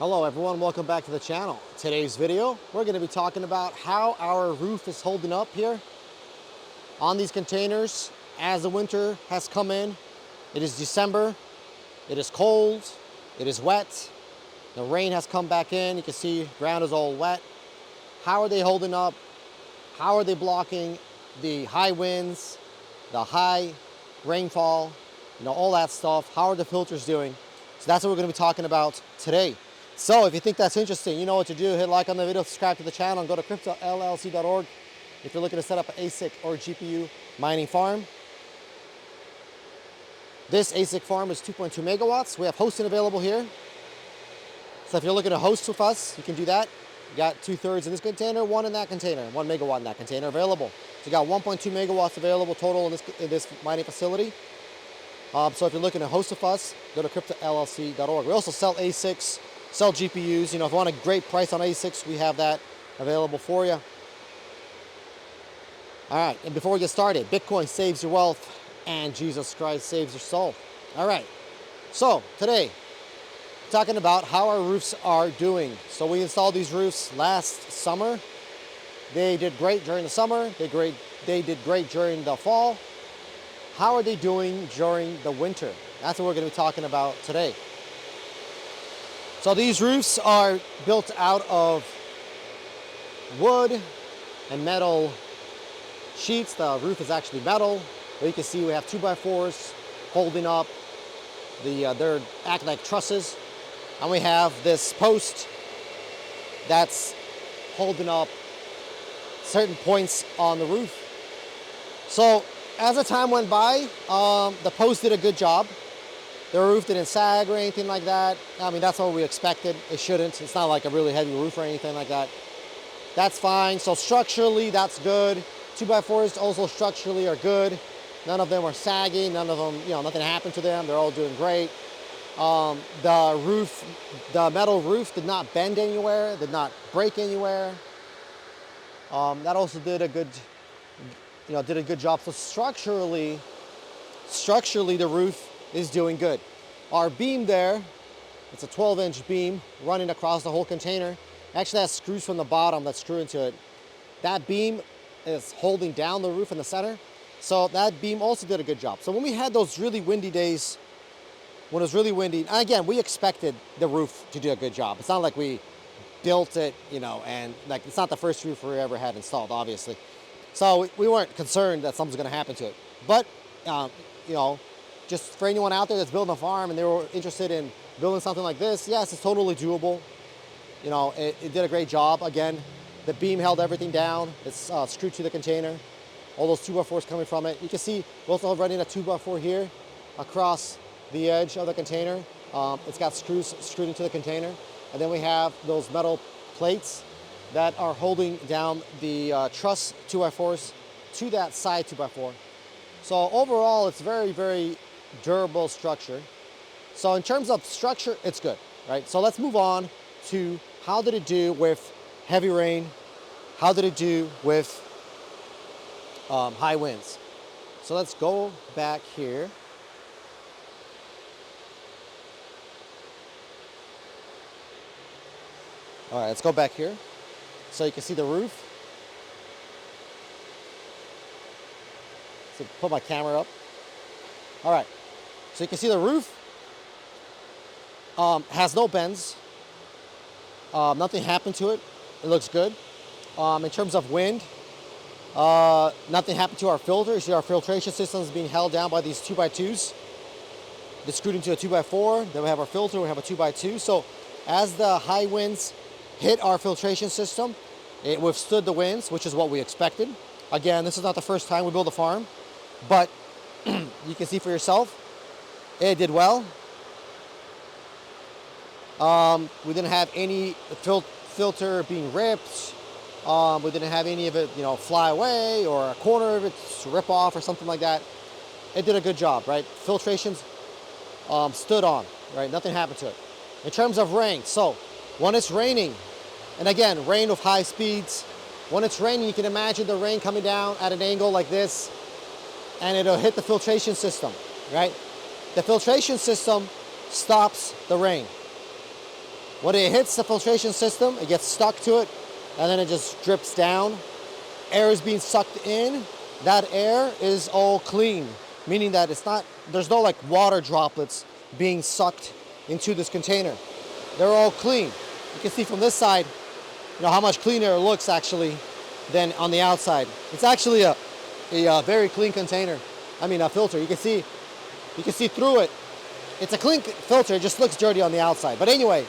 Hello everyone, welcome back to the channel. Today's video, we're going to be talking about how our roof is holding up here on these containers as the winter has come in. It is December, it is cold, it is wet, the rain has come back in, you can see ground is all wet. How are they holding up? How are they blocking the high winds, the high rainfall, all that stuff? How are the filters doing? So that's what we're going to be talking about today. So if you think that's interesting, you know what to do. Hit like on the video, subscribe to the channel, and go to cryptollc.org if you're looking to set up an ASIC or GPU mining farm. This ASIC farm is 2.2 megawatts. We have hosting available here. So if you're looking to host with us, you can do that. You got 2/3 in this container, 1 in that container, 1 megawatt in that container available. So you got 1.2 megawatts available total in this mining facility. So if you're looking to host with us, go to cryptollc.org. We also sell ASICs, sell GPUs. If you want a great price on ASICs, we have that available for you. All right, and before we get started, Bitcoin saves your wealth and Jesus Christ saves your soul. All right, so today, talking about how our roofs are doing. So we installed these roofs last summer. They did great during the summer. They did great during the fall. How are they doing during the winter? That's what we're going to be talking about today. So these roofs are built out of wood and metal sheets. The roof is actually metal. But you can see we have 2x4s holding up. They're acting like trusses. And we have this post that's holding up certain points on the roof. So as the time went by, the post did a good job. The roof didn't sag or anything like that. I mean, that's what we expected. It shouldn't. It's not like a really heavy roof or anything like that. That's fine. So structurally, that's good. 2x4s also structurally are good. None of them are sagging. None of them, nothing happened to them. They're all doing great. The metal roof did not bend anywhere, did not break anywhere. That also did a good job. So structurally, the roof is doing good. Our beam there, it's a 12-inch beam running across the whole container. Actually has screws from the bottom that screw into it. That beam is holding down the roof in the center. So that beam also did a good job. So when we had those really windy days, when it was really windy, and again, we expected the roof to do a good job. It's not like we built it, and like it's not the first roof we ever had installed, obviously. So we weren't concerned that something's going to happen to it. But, just for anyone out there that's building a farm and they were interested in building something like this, yes, it's totally doable. It did a great job. Again, the beam held everything down. It's screwed to the container. All those 2x4s coming from it. You can see we're also running a 2x4 here across the edge of the container. It's got screws screwed into the container. And then we have those metal plates that are holding down the truss 2x4s to that side 2x4. So overall, it's very, very durable structure. So in terms of structure, it's good, right? So let's move on to how did it do with heavy rain? How did it do with high winds? So let's go back here. All right, let's go back here. So you can see the roof. So put my camera up. All right, so you can see the roof has no bends. Nothing happened to it. It looks good. In terms of wind, nothing happened to our filter. You see our filtration system is being held down by these 2x2s. They're screwed into a 2x4. Then we have our filter. We have a 2x2. So as the high winds hit our filtration system, it withstood the winds, which is what we expected. Again, this is not the first time we build a farm, but you can see for yourself, it did well. We didn't have any filter being ripped. We didn't have any of it, fly away or a corner of it rip off or something like that. It did a good job, right? Filtrations stood on, right? Nothing happened to it. In terms of rain, so when it's raining, and again, rain with high speeds. When it's raining, you can imagine the rain coming down at an angle like this, and it'll hit the filtration system, right? The filtration system stops the rain. When it hits the filtration system, it gets stuck to it, and then it just drips down. Air is being sucked in. That air is all clean, meaning that there's no like water droplets being sucked into this container. They're all clean. You can see from this side, how much cleaner it looks actually than on the outside. It's actually a very clean container. I mean, a filter. You can see through it. It's a clean filter. It just looks dirty on the outside. But anyway,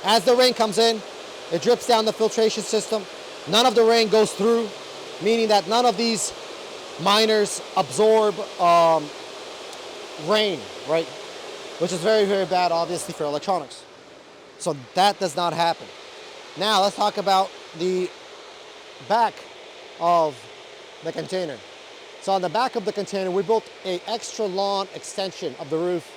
as the rain comes in, it drips down the filtration system. None of the rain goes through, meaning that none of these miners absorb rain, right? Which is very, very bad, obviously, for electronics. So that does not happen. Now let's talk about the back of the container. So on the back of the container, we built an extra long extension of the roof.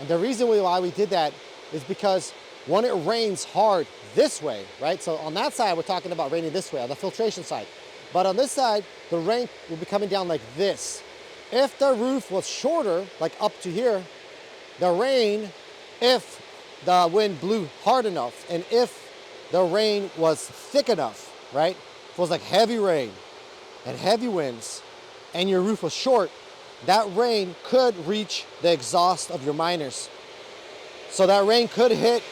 And the reason why we did that is because when it rains hard this way, right? So on that side, we're talking about raining this way, on the filtration side. But on this side, the rain will be coming down like this. If the roof was shorter, like up to here, the rain, if the wind blew hard enough, and if the rain was thick enough, right? If it was like heavy rain and heavy winds, and your roof was short, that rain could reach the exhaust of your miners. So that rain could hit,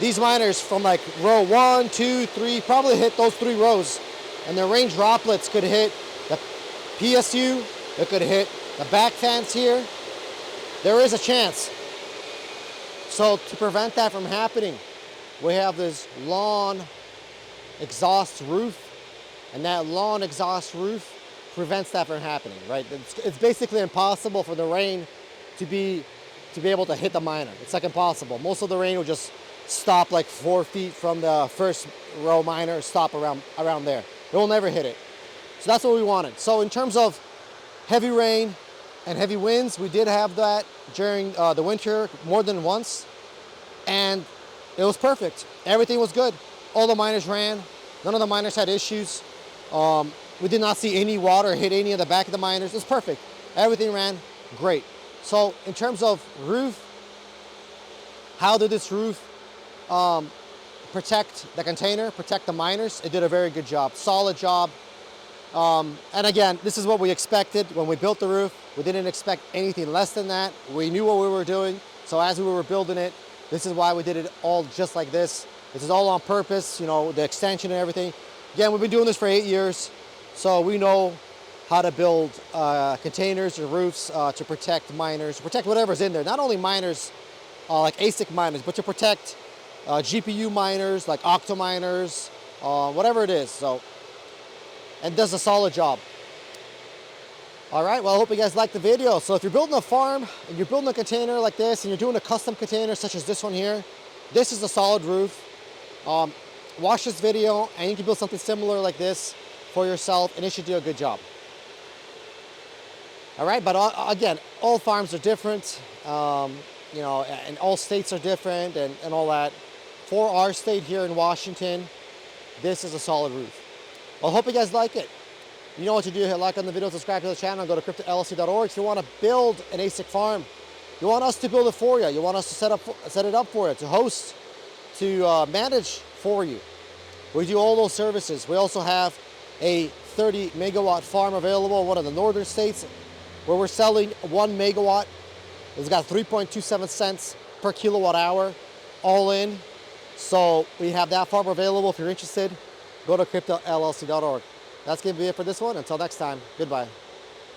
these miners from like row 1, 2, 3, probably hit those 3 rows. And the rain droplets could hit the PSU, it could hit the back fans here. There is a chance. So to prevent that from happening, we have this long exhaust roof, and that long exhaust roof prevents that from happening, right? It's basically impossible for the rain to be able to hit the miner. It's like impossible. Most of the rain will just stop like 4 feet from the first row miner, stop around there. It will never hit it. So that's what we wanted. So in terms of heavy rain and heavy winds, we did have that during the winter more than once, and it was perfect. Everything was good. All the miners ran. None of the miners had issues. We did not see any water hit any of the back of the miners. It was perfect. Everything ran great. So in terms of roof, how did this roof protect the container, protect the miners? It did a very good job, solid job. And again, this is what we expected when we built the roof. We didn't expect anything less than that. We knew what we were doing. So as we were building it, this is why we did it all just like this. This is all on purpose, the extension and everything. Again, we've been doing this for 8 years. So we know how to build containers or roofs to protect miners, protect whatever's in there. Not only miners like ASIC miners, but to protect GPU miners like octo miners, whatever it is. So, and does a solid job. All right, well, I hope you guys liked the video. So if you're building a farm and you're building a container like this and you're doing a custom container such as this one here, this is a solid roof. Watch this video and you can build something similar like this for yourself, and it should do a good job. All right, but again, all farms are different, and all states are different and all that. For our state here in Washington, this is a solid roof. Well, I hope you guys like it. You know what to do. Hit like on the video, subscribe to the channel, and go to cryptollc.org. If you want to build an ASIC farm, you want us to build it for you. You want us to set it up for you, to host, to manage for you. We do all those services. We also have a 30 megawatt farm available in one of the northern states where we're selling 1 megawatt. It's got 3.27 cents per kilowatt hour all in. So we have that farm available. If you're interested, go to cryptollc.org. That's going to be it for this one. Until next time, goodbye.